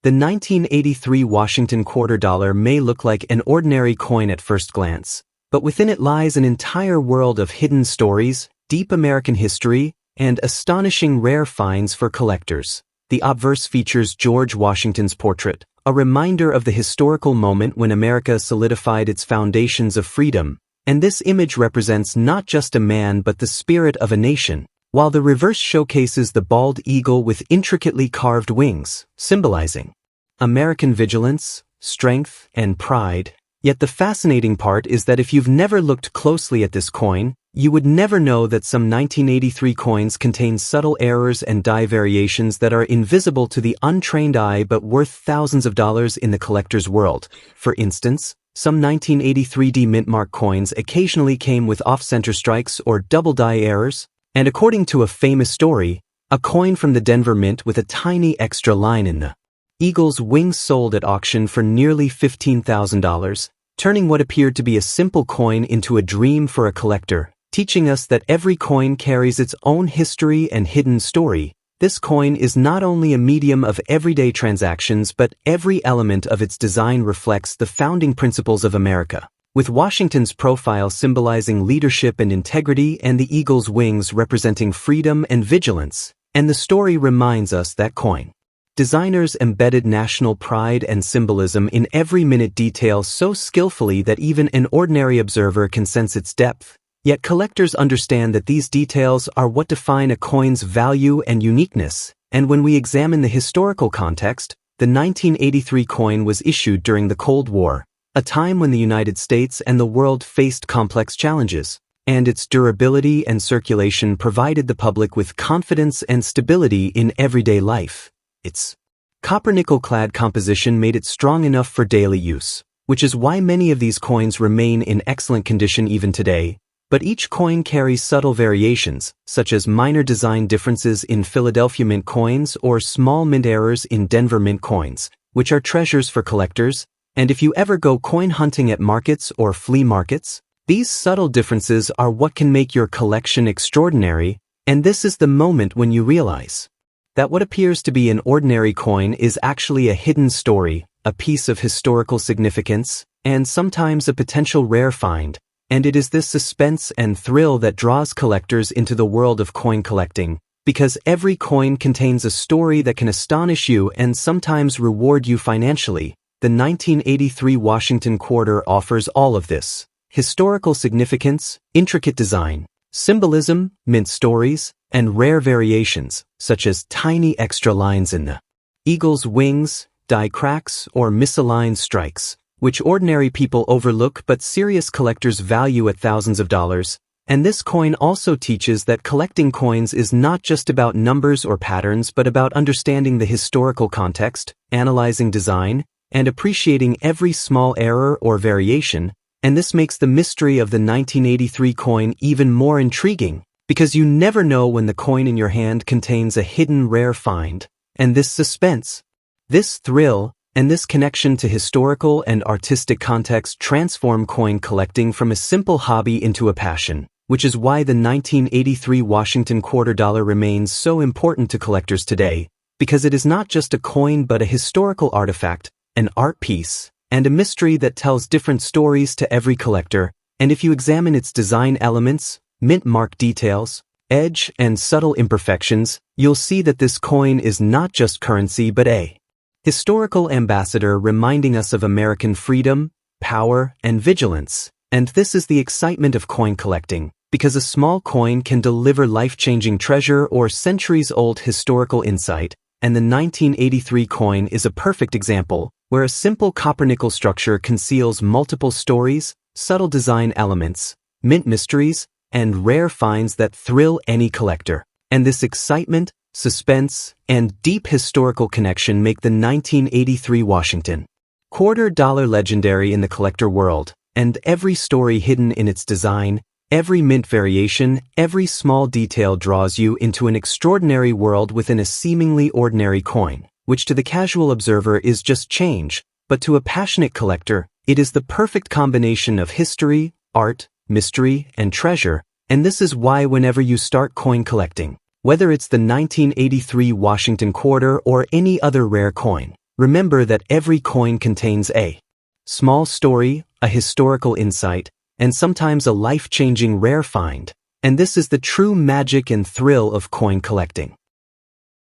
The 1983 Washington quarter dollar may look like an ordinary coin at first glance, but within it lies an entire world of hidden stories, deep American history, and astonishing rare finds for collectors. The obverse features George Washington's portrait, a reminder of the historical moment when America solidified its foundations of freedom, and this image represents not just a man but the spirit of a nation, while the reverse showcases the bald eagle with intricately carved wings, symbolizing American vigilance, strength, and pride. Yet the fascinating part is that if you've never looked closely at this coin, you would never know that some 1983 coins contain subtle errors and die variations that are invisible to the untrained eye but worth thousands of dollars in the collector's world. For instance, some 1983 D mint mark coins occasionally came with off-center strikes or double die errors, and according to a famous story, a coin from the Denver Mint with a tiny extra line in the eagle's wings sold at auction for nearly $15,000, turning what appeared to be a simple coin into a dream for a collector, teaching us that every coin carries its own history and hidden story. This coin is not only a medium of everyday transactions but every element of its design reflects the founding principles of America, with Washington's profile symbolizing leadership and integrity and the eagle's wings representing freedom and vigilance, and the story reminds us that coin designers embedded national pride and symbolism in every minute detail so skillfully that even an ordinary observer can sense its depth. Yet collectors understand that these details are what define a coin's value and uniqueness, and when we examine the historical context, the 1983 coin was issued during the Cold War, a time when the United States and the world faced complex challenges, and its durability and circulation provided the public with confidence and stability in everyday life. Its copper-nickel-clad composition made it strong enough for daily use, which is why many of these coins remain in excellent condition even today. But each coin carries subtle variations, such as minor design differences in Philadelphia Mint coins or small mint errors in Denver Mint coins, which are treasures for collectors. And if you ever go coin hunting at markets or flea markets, these subtle differences are what can make your collection extraordinary, and this is the moment when you realize that what appears to be an ordinary coin is actually a hidden story, a piece of historical significance, and sometimes a potential rare find. And it is this suspense and thrill that draws collectors into the world of coin collecting, because every coin contains a story that can astonish you and sometimes reward you financially. The 1983 Washington quarter offers all of this: historical significance, intricate design, symbolism, mint stories, and rare variations, such as tiny extra lines in the eagle's wings, die cracks, or misaligned strikes, which ordinary people overlook but serious collectors value at thousands of dollars. And this coin also teaches that collecting coins is not just about numbers or patterns but about understanding the historical context, analyzing design, and appreciating every small error or variation. And this makes the mystery of the 1983 coin even more intriguing, because you never know when the coin in your hand contains a hidden rare find. And this suspense, this thrill, and this connection to historical and artistic context transform coin collecting from a simple hobby into a passion, which is why the 1983 Washington quarter dollar remains so important to collectors today, because it is not just a coin but a historical artifact, an art piece, and a mystery that tells different stories to every collector. And if you examine its design elements, mint mark details, edge, and subtle imperfections, you'll see that this coin is not just currency but a historical ambassador reminding us of American freedom, power, and vigilance. And this is the excitement of coin collecting, because a small coin can deliver life-changing treasure or centuries-old historical insight, and the 1983 coin is a perfect example, where a simple copper-nickel structure conceals multiple stories, subtle design elements, mint mysteries, and rare finds that thrill any collector. And this excitement, suspense, and deep historical connection make the 1983 Washington quarter dollar legendary in the collector world, and every story hidden in its design, every mint variation, every small detail draws you into an extraordinary world within a seemingly ordinary coin, which to the casual observer is just change, but to a passionate collector, it is the perfect combination of history, art, mystery, and treasure. And this is why whenever you start coin collecting, whether it's the 1983 Washington quarter or any other rare coin, Remember that every coin contains a small story, a historical insight, and sometimes a life-changing rare find. And this is the true magic and thrill of coin collecting.